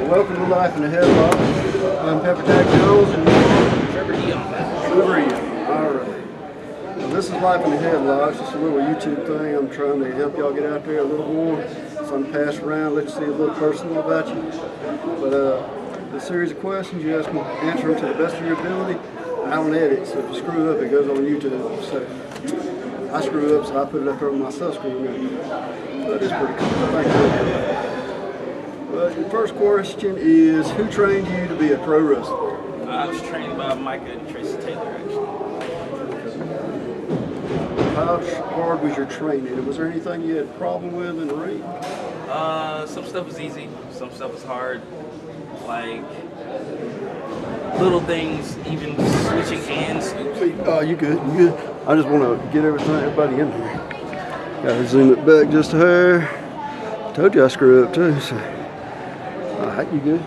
Welcome to Life in a Headlock. I'm Pepper Jack Jones and Trevor Aeon. Trevor Aeon. Alright. Well, this is Life in a Headlock. It's just a little YouTube thing. I'm trying to help y'all get out there a little more. So I'm passing around, let you see a little personal about you. But the series of questions, you ask me, answer them to the best of your ability. I don't edit, so if you screw up, it goes on YouTube. So I screw up, so I put it up there with myself screwing up. But it's pretty cool. Thank you. Well, the first question is, who trained you to be a pro wrestler? I was trained by Micah and Tracy Taylor, actually. How hard was your training? Was there anything you had a problem with in the ring? Some stuff was easy, some stuff was hard. Like little things, even switching hands. Oh, you good? You good? I just want to get everybody in here. Gotta zoom it back just a hair. Told you I screwed up too. So. Alright, you good?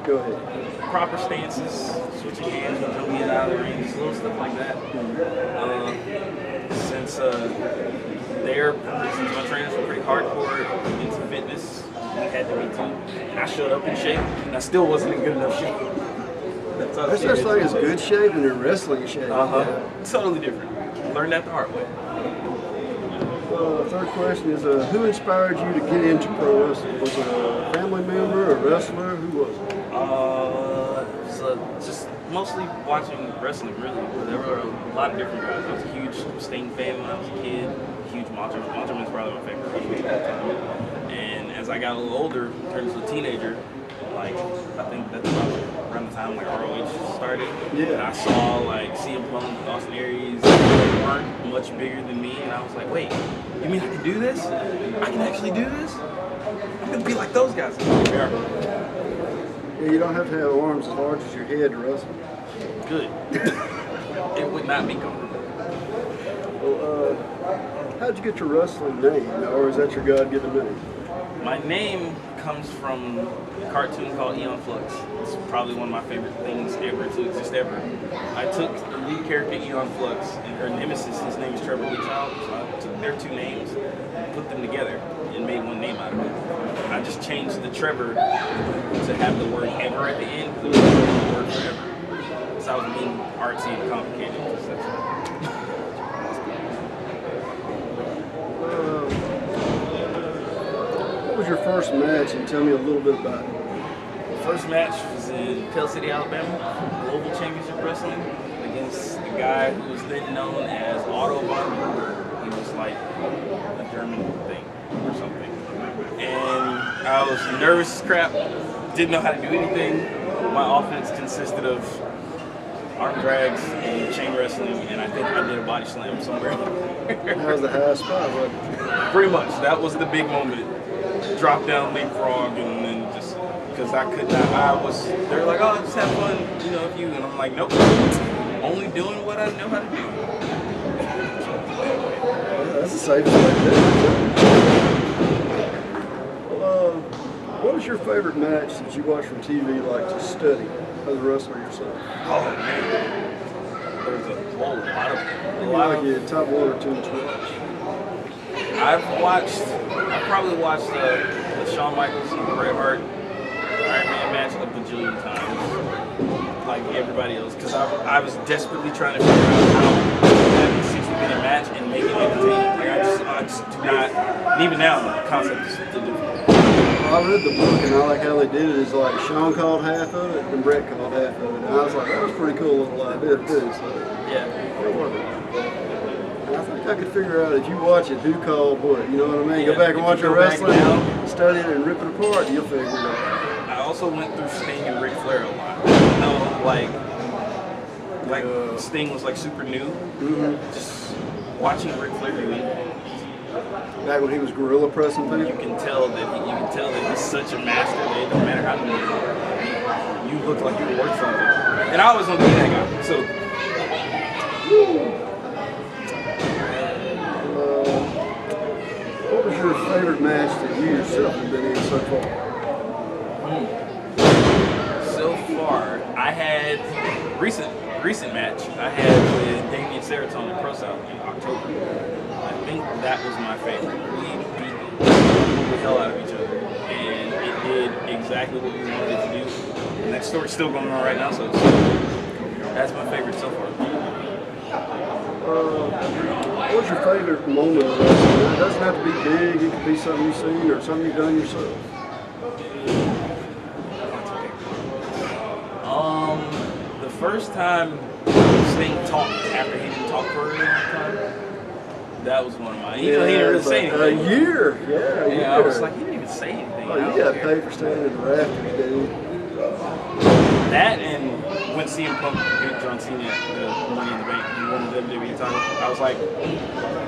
Go ahead. Proper stances, switching hands when you get out of the ring, just little stuff like that. Since my trainers were pretty hardcore into fitness, we had to be too. And I showed up in shape, and I still wasn't in good enough shape. There's such thing as good shape and then wrestling shape. Totally different. Learned that the hard way. Third question is, who inspired you to get into pro wrestling? Was it a family member, a wrestler? Who was it? Just mostly watching wrestling, really. There were a lot of different guys. I was a huge Sting fan when I was a kid. Huge Macho Man's probably my favorite wrestler at that time. And as I got a little older, turned into a teenager, like I think that's around the time like ROH started. Yeah. And I saw like CM Punk, Austin Aries, they weren't much bigger than me, and I was like, wait, you mean I can do this? I can actually do this? I'm gonna be like those guys. Yeah, you don't have to have arms as large as your head to wrestle. Good. It would not be comfortable. Well, how'd you get your wrestling name, or is that your God-given name? My name comes from a cartoon called Aeon Flux. It's probably one of my favorite things ever to exist ever. I took the lead character Aeon Flux and her nemesis, his name is Trevor, so I took their two names and put them together and made one name out of it. I just changed the Trevor to have the word ever at the end because it was the word forever. So I was being artsy and complicated. What was your first match, and tell me a little bit about it? The first match was in Pell City, Alabama, Global Championship Wrestling, against a guy who was then known as Otto von Berger. He was like a German thing or something. And I was nervous as crap, didn't know how to do anything. My offense consisted of arm drags and chain wrestling, and I think I did a body slam somewhere. That was the highest spot, wasn't it? Pretty much, that was the big moment. Drop down, leapfrog, and then just, because I could not, they were like, oh, just have fun, if you, and I'm like, nope, only doing what I know how to do. That's the safest way to do it. Well, what was your favorite match that you watched from TV, like to study as a wrestler yourself? Oh, man. There's a lot of your top one or two to watch. I've probably watched the Shawn Michaels and Bret Hart Iron Man match a bajillion times, like everybody else, because I was desperately trying to figure out how to have a 60-minute match and make it entertaining. Like I just do not, and even now the concept is still difficult. I read the book and I like how they did it. Is like Shawn called half of it and Bret called half of it, and I was like, that was a pretty cool little idea too. So yeah. I think I could figure out if you watch it who called what, you know what I mean? Go back and watch your wrestling, study it and rip it apart, you'll figure it out. I also went through Sting and Ric Flair a lot. Like Sting was like super new. Just watching Ric Flair do it. Back when he was gorilla pressing people? You can tell that he's such a master that it doesn't matter how you look like you work something. And I always want to be that guy. So what was your favorite match that you yourself have been in so far? So far, I had recent match I had with Damien Serotonin at Pro South in October. I think that was my favorite. We beat the hell out of each other. exactly what we wanted it to do. And that story's still going on right now, so that's my favorite so far. What's your favorite moment of wrestling? It doesn't have to be big. It could be something you've seen or something you've done yourself. The first time Sting talked after he didn't talk for a really long time, that was one of mine. He didn't really say anything. A year, I was like, he didn't even say anything. Oh, you got paid for standing in the rafters, dude. That and when CM Punk beat John Cena at the Money in the Bank, he won the WWE title, I was like,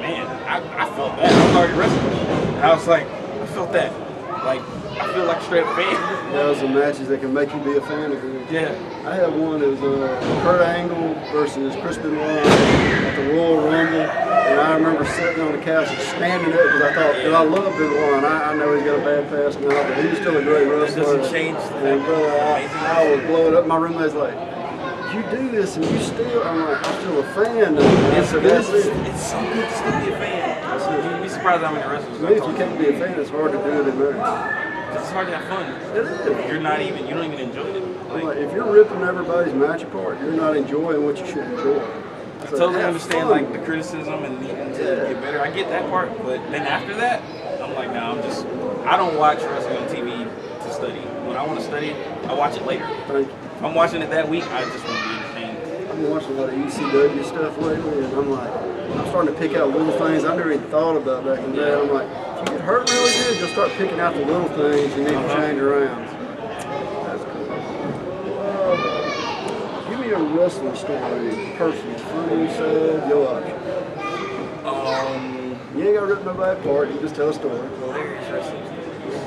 man, I felt that. I was already wrestling. And I was like, I felt that. Like, I feel like a straight up fan. Those are matches that can make you be a fan of it. Yeah. I had one that was Kurt Angle versus Chris Benoit at the Royal Rumble, and I remember sitting on the couch and standing up because I thought, because I love Benoit, and I know he's got a bad past now, but he's still a great wrestler. It doesn't change the And I was blowing up. My roommate's like, you do this and you still, I'm like, I'm still a fan. It's so good to still be a fan. You'd be surprised how many wrestlers. If you can't be a fan, it's hard to do it in there. It's hard to have fun. It is. You don't even enjoy it. Like, if you're ripping everybody's match apart, you're not enjoying what you should enjoy. I totally understand like the criticism and needing to get better. I get that part, but then after that, I'm like, nah, I don't watch wrestling on TV to study. When I want to study, I watch it later. Thank you. If I'm watching it that week, I just want to be entertained. I've been watching a lot of ECW stuff lately, and I'm like, I'm starting to pick out little things I never even thought about back in the day. I'm like, if you get hurt really good, you'll start picking out the little things you need to change around. That's cool. Give me a wrestling story, personal, funny, sad, your option. You ain't got to rip nobody apart, you just tell a story. Hilarious wrestling stories.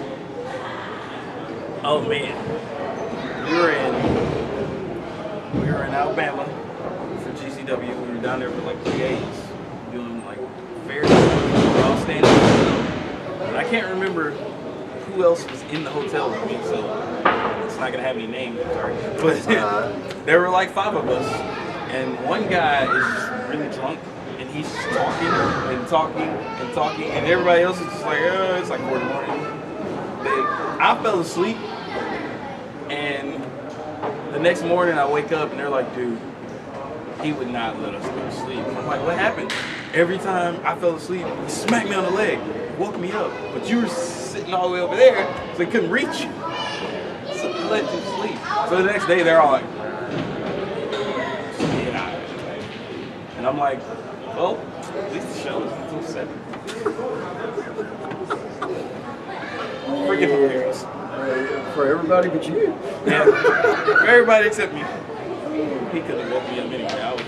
Oh man. We were in Alabama for GCW. We were down there for like 3 days doing like fairs. We were all staying in the hotel. And I can't remember who else was in the hotel with me, so it's not gonna have any names, I'm sorry. But there were like 5 of us, and one guy is just really drunk, and he's just talking and talking and talking, and everybody else is just like, oh, it's like 4 in the morning. I fell asleep, and the next morning I wake up and they're like, dude, he would not let us go to sleep. I'm like, what happened? Every time I fell asleep, he smacked me on the leg, woke me up. But you were sitting all the way over there, so he couldn't reach you. So he let you sleep. So the next day they're all like, get out of here. And I'm like, well, at least the show is until 7. Freaking hilarious. For everybody but you. Yeah. For everybody except me. He could have woke me up anyway. I was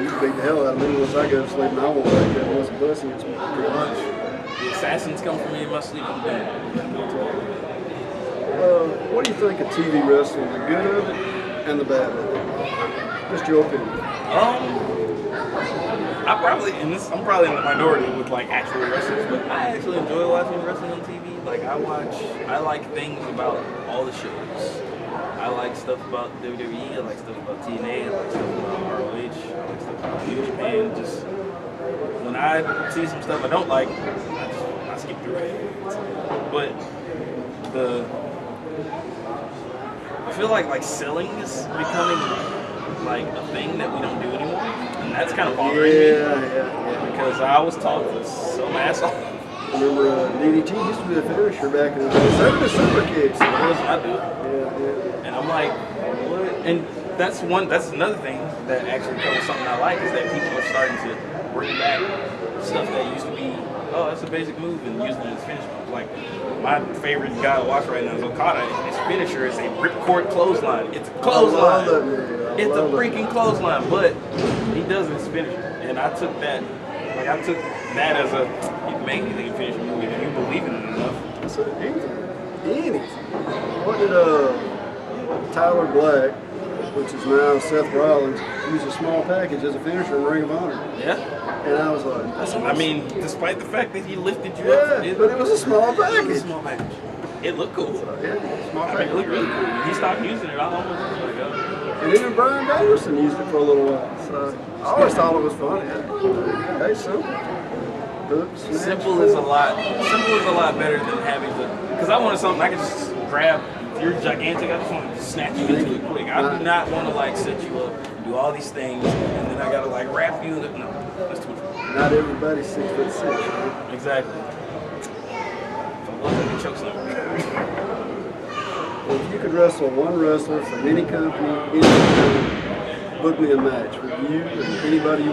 You beat the hell out of me once I go to sleep, and I won't wake up once the bus hits me. pretty much. The assassins come for me in my sleep. I'm done. What do you think of TV wrestling? The good of it and the bad of it? Just your opinion. I'm probably in the minority with like actual wrestlers, but I actually enjoy watching wrestling on TV. Like I like things about all the shows. I like stuff about WWE, I like stuff about TNA, I like stuff about ROH, I like stuff about New Japan. Just when I see some stuff I don't like, I skip through it. But I feel like selling is becoming like a thing that we don't do anymore, and that's kind of bothering me. Yeah. Because I was taught to sell my ass off. Remember DDT used to be the finisher back in the day. So the super kicks. I do. Yeah. And I'm like, what? And that's another thing that actually covers something I like is that people are starting to bring back stuff that used to be, oh, that's a basic move, and use them as finish moves. Like my favorite guy to watch right now is Okada, and his finisher is a ripcord clothesline. It's a clothesline. It's a freaking clothesline, but he does his finisher. And I took that as a, you can make anything a finisher move if you believe in it enough. That's anything. What did Tyler Black, which is now Seth Rollins, use a small package as a finisher in Ring of Honor? Yeah. And I was like, that's awesome. I mean, despite the fact that he lifted you Yeah, up, but it was a small it was package. a small package. It looked cool. Yeah, small I mean, package. it looked really cool. When he stopped using it, I almost was like, oh. And even Brian Danielson used it for a little while. So I always thought it was funny. Hey, simple. Simple is a lot better than having to, because I wanted something I could just grab. If you're gigantic, I just want to snatch you into it quick. I do not want to like set you up, do all these things, and then I gotta like wrap you. No, that's too much. Not everybody's 6'6". Right? Exactly. If I wasn't, I'd choke something. Well, if you could wrestle one wrestler from any company, any company, book me a match with you and anybody you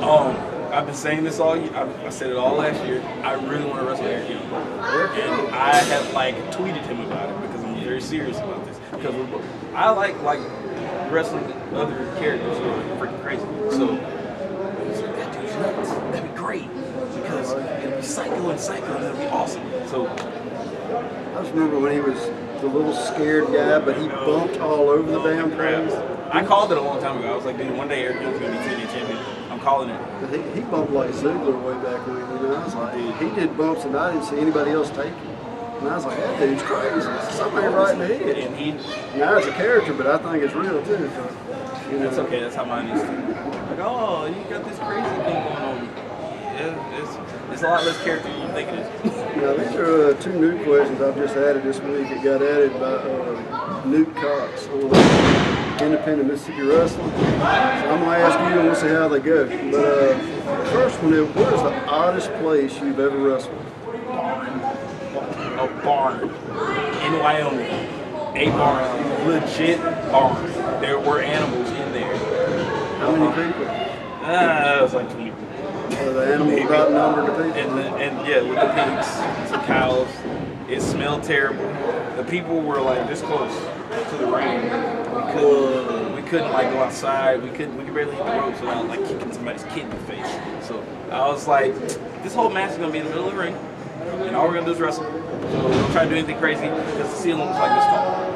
want. I've been saying this all year. I said it all last year. I really want to wrestle Aeon. And I have like tweeted him about it because I'm very serious about this. Because I like wrestling other characters who are freaking crazy. So that dude's nuts. That'd be great because it'll be psycho and it'll be awesome. So I just remember when he was the little scared guy, but he bumped all over the damn place. I called it a long time ago. I was like, dude, one day Aeon's gonna be TNA champion. I'm calling it. He bumped like Ziggler way back when. You know, I was like, he did bumps and I didn't see anybody else take it. And I was like, that dude's crazy. Something ain't right in the head. And now it's a character, but I think it's real too. So, you know. That's okay. That's how mine is too. Like, oh, you got this crazy thing going on. It's a lot less character than you think it is. Now these are two new questions I've just added this week. It got added by Newt Cox on Independent Mississippi Wrestling. So I'm going to ask you and we'll see how they go. But the first one is, what is the oddest place you've ever wrestled? A barn in Wyoming. A barn. Legit barn. There were animals in there. How many people? It was like 20 people. Are the animals outnumbered the people? And yeah, with the pigs, some cows. It smelled terrible. The people were like this close to the ring. We couldn't like go outside. We could barely hit the ropes without like kicking somebody's kid in the face. So I was like, this whole match is gonna be in the middle of the ring, and all we're gonna do is wrestle. So we don't try to do anything crazy because the ceiling was like this tall.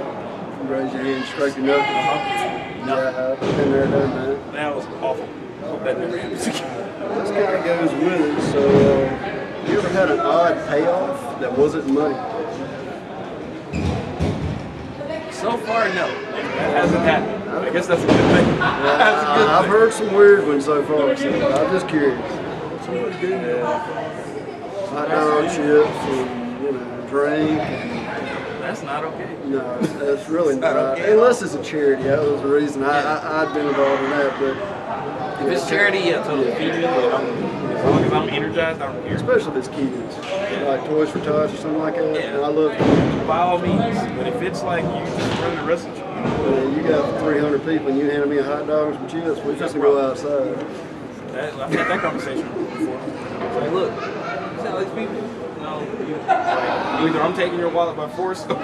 Raise your hand, strike your knuckles. No. Yeah, I've been there, done that. That was awful. Hope that never happens again. This kind of goes with it. So, you ever had an odd payoff that wasn't money? So far, no. That hasn't happened. I guess that's a good thing. That's a good I've thing. heard some weird ones so far, so I'm just curious. Hot dog chips and, you know, drink. That's not okay. No, that's really not. okay. Unless it's a charity. That was the reason I'd been involved in that. But If it's charity, yeah, totally. Feed me. As long as I'm energized, I don't care. especially if it's kids, like Toys for Tots or something like that. Yeah. I love kids. By all means. But if it's like you just run the wrestling show, You got 300 people and you handed me a hot dog and some chips. We just go outside. I've had that conversation before. It's like, look, you see all these people? No, either I'm taking your wallet by force or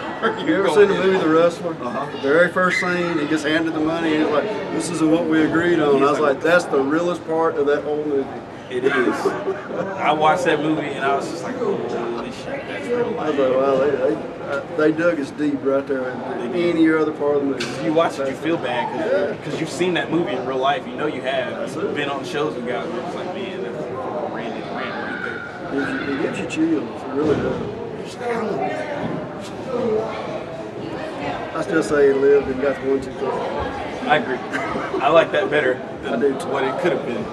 You ever seen the movie The Wrestler? The very first scene, he gets handed the money and he's like, this isn't what we agreed on. I was like, that's the realest part of that whole movie. It is. I watched that movie and I was just like, holy shit, that's real I was life. like, wow, they dug us deep right there in any other part of the movie. If you watch it, you feel bad because you've seen that movie in real life. You know you have. You've been on shows with guys where it's like, man, that's Randy right there. It gives you chills, it really does. I still say he lived and got the 1, 2, 3. I agree. I like that better than what it could have been.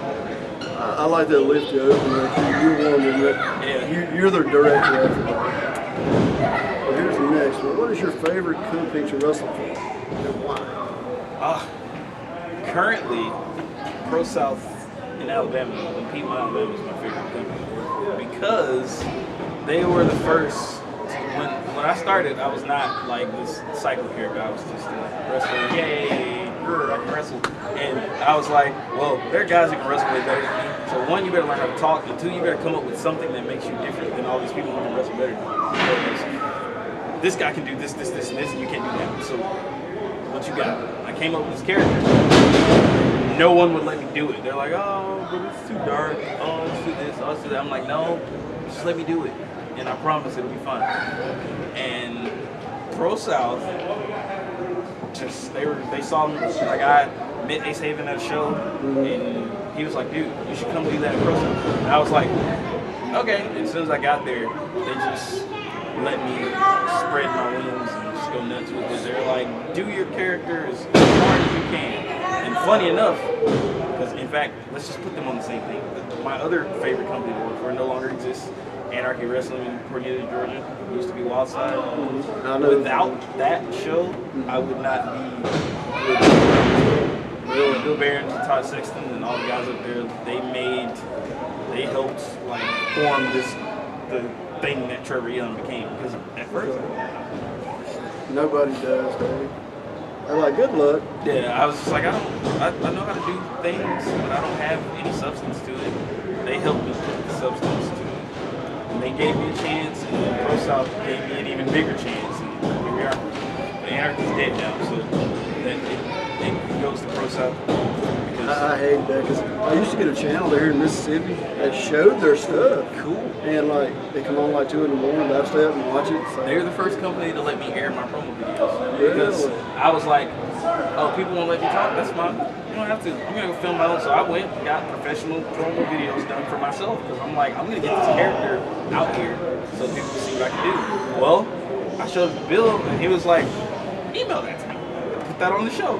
I like that lift you open. You're one of them. Yeah. You're the director of it. Well, here's the next one. What is your favorite company to wrestle for and why? Currently, Pro South in Alabama, and Piedmont, Alabama is my favorite company because they were the first. When I started, I was not like this cycle character. I was just a wrestler. Yay, I can wrestle. And I was like, well, there are guys that can wrestle way better than me. So one, you better learn how to talk, and two, you better come up with something that makes you different than all these people who can wrestle better than you. Because this guy can do this, this, this, and this, and you can't do that. So what you got? I came up with this character. No one would let me do it. They're like, oh, but it's too dark. Oh, let's do this. Oh, let's do that. I'm like, no, just let me do it. And I promise it'll be fun. And Pro South, just they saw me. Like I met Ace Haven at a show, and he was like, "Dude, you should come do that at Pro South." And I was like, "Okay." And as soon as I got there, they just let me spread my wings and just go nuts with it. They're like, "Do your character as hard as you can." And funny enough, because in fact, let's just put them on the same thing. my other favorite company to work for no longer exists. Anarchy Wrestling in Cornelia, Georgia. It used to be Wildside. Without that show, I would not be with Bill Barron, Todd Sexton, and all the guys up there. They helped like form the thing that Trevor Aeon became. Because at first, nobody does, Dave. They're like, good luck. Yeah, I was just like, I know how to do things, but I don't have any substance to it. They helped me put the substance to it. And they gave me a chance, and then Pro South gave me an even bigger chance, and here we are. But Anarchy's dead now, so that it goes to Pro South. I hate that because I used to get a channel there in Mississippi that showed their stuff. Cool. And like they come on like 2 in the morning, I'd stay up and watch it. So. They're the first company to let me air my promo videos. Because I was like, oh, people won't let you talk, that's fine. You don't have to. I'm gonna go film my own. So I went and got professional promo videos done for myself because I'm like, I'm gonna get this character out here so people can see what I can do. Well, I showed it to Bill and he was like, email that to me. Put that on the show.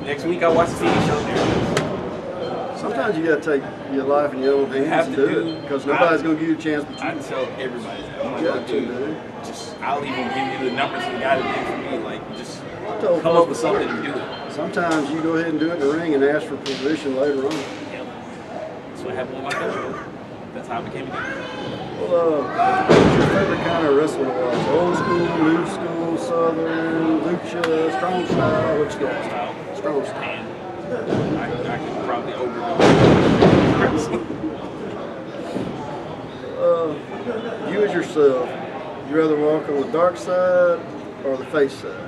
Next week I watched the TV show there. Sometimes you gotta take your life in your own hands and do it because nobody's gonna give you a chance. But I tell everybody that. I'm you like, got to, dude. I'll even give you the numbers of the guy that did for me. Like, just come up with something and do it. Sometimes you go ahead and do it in the ring and ask for permission later on. Yep. That's what happened with my coach. That's how I became a dude. Well, what's your favorite kind of wrestling to watch? Old school, new school, southern, lucha, strong style? What you got? Strong style. I could probably overdose. You as yourself, you rather walk on the dark side or the face side?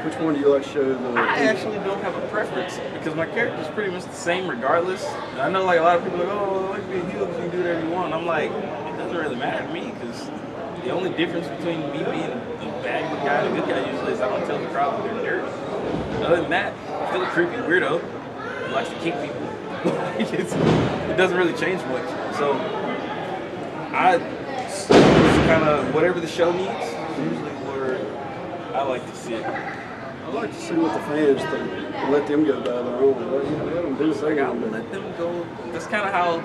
Which one do you like to show the I actually don't have a preference because my character's pretty much the same regardless. And I know like a lot of people are like, oh, like be a heel, you can do whatever you want. I'm like, it doesn't really matter to me because the only difference between me being a bad guy and a good guy usually is I don't tell the crowd that they're dirty. Other than that, I'm still a creepy weirdo who likes to kick people. It doesn't really change much. So I kind of, whatever the show needs, is usually where I like to sit. I like to see what the fans think and let them go by their own. Let them do what they I'll want to do. let them go. That's kind of how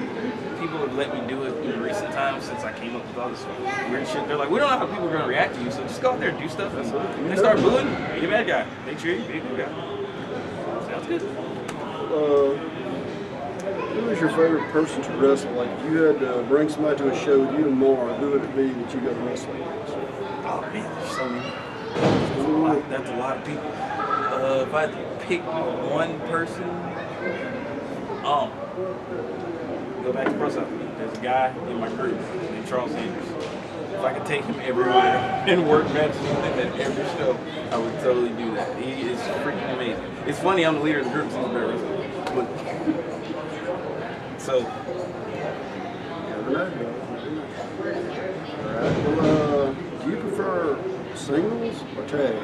people have let me do it in recent times since I came up with all this weird shit. They're like, we don't know how people are going to react to you, so just go out there and do stuff. And when they start booing, be a bad guy. Make sure you be a good guy. Sounds good. Who is your favorite person to wrestle? Like, if you had to bring somebody to a show with you tomorrow, who would it be that you go to wrestle with? Oh man, there's so many. That's a lot of people. If I had to pick one person, go back to Pro South. There's a guy in my group named Charles Sanders. If I could take him everywhere and work matches with him at every show, I would totally do that. He is freaking amazing. It's funny, I'm the leader of the group, so he's a better wrestler. But so. Alright. Well, do you prefer singles or tag?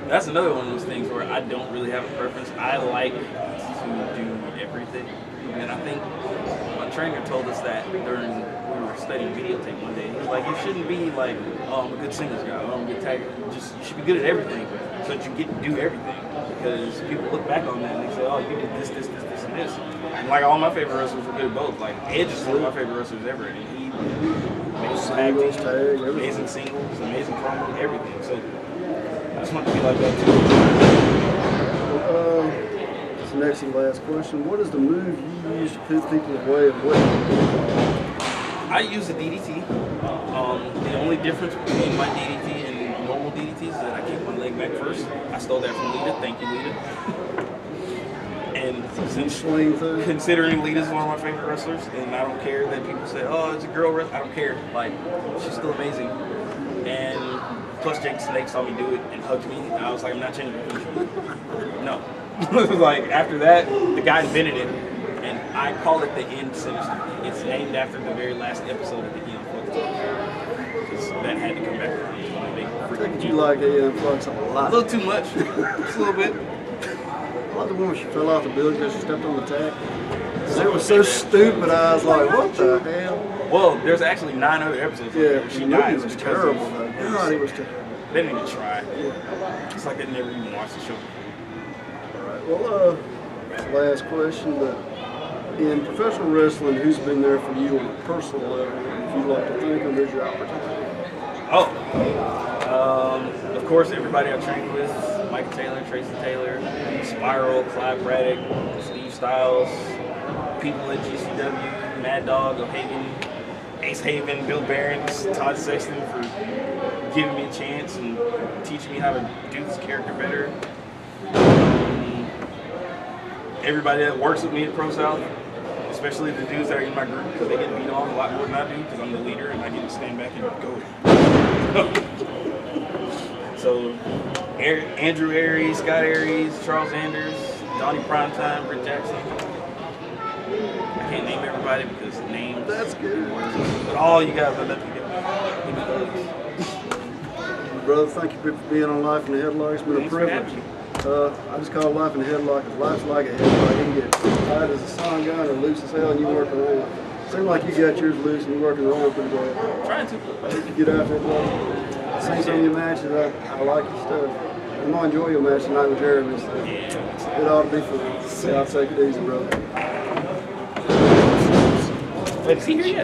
That's another one of those things where I don't really have a preference. I like to do everything. And I think my trainer told us that during we were studying videotape one day. He was like, you shouldn't be like, oh, I'm a good singles guy, oh, I'm a good tagger. Just you should be good at everything so that you get to do everything. Because people look back on that and they say, oh, you did this, and this. And like all my favorite wrestlers were good at both. Like Edge is one of my favorite wrestlers ever. And he amazing tag teams, amazing singles, amazing promos, everything. So I just want to be like that too. This next and last question. What is the move you use to put people away and what? I use the DDT. The only difference between my DDT and normal DDT is that I keep my leg back first. I stole that from Lita. Thank you, Lita. And since considering Lita's one of my favorite wrestlers, and I don't care that people say, oh, it's a girl wrestler. I don't care. Like, she's still amazing. And plus Jake Snake saw me do it and hugged me. And I was like, I'm not changing my position. No. Like, after that, the guy invented it. And I call it the End Sinister. It's named after the very last episode of the Aeon Flux. Because that had to come back around. I think you like Aeon Flux a lot. A little too much. Just a little bit. I like the one where she fell off the building because she stepped on the tack. It was so stupid, I was like, what the hell? Well, there's actually 9 other episodes. Yeah, she died. It was terrible. God, it was terrible. They didn't even try. It's like they never even watched the show. All right. Well, last question, but In professional wrestling, who's been there for you on a personal level? If you'd like to thank them, there's your opportunity. Oh, of course, everybody I trained with: Mike Taylor, Tracy Taylor, Spiral, Clive Braddock, Steve Styles, people at GCW, Mad Dog, O'Hagan, Ace Haven, Bill Behrens, Todd Sexton for giving me a chance and teaching me how to do this character better. Everybody that works with me at Pro South, especially the dudes that are in my group, because they get beat on a lot more than I do because I'm the leader and I get to stand back and go. So, Andrew Aries, Scott Aries, Charles Anders, Donnie Primetime, Britt Jackson. I can't name everybody because names. That's good. But all you guys are left together. Brother, thank you for being on Life in the Headlock. It's been a Thanks for having privilege. me. I just call it Life in the Headlock because life's like a headlock. You can get tight as a sun gun or loose as hell and you work around. Seems like you got yours loose and you're working around pretty well. Trying to. Get out there, brother. See some of your matches. I like your stuff. I'm going to enjoy your match tonight with Jeremy. So Yeah. it ought to be fun. I'll take it easy, brother. Wait, is he here yet?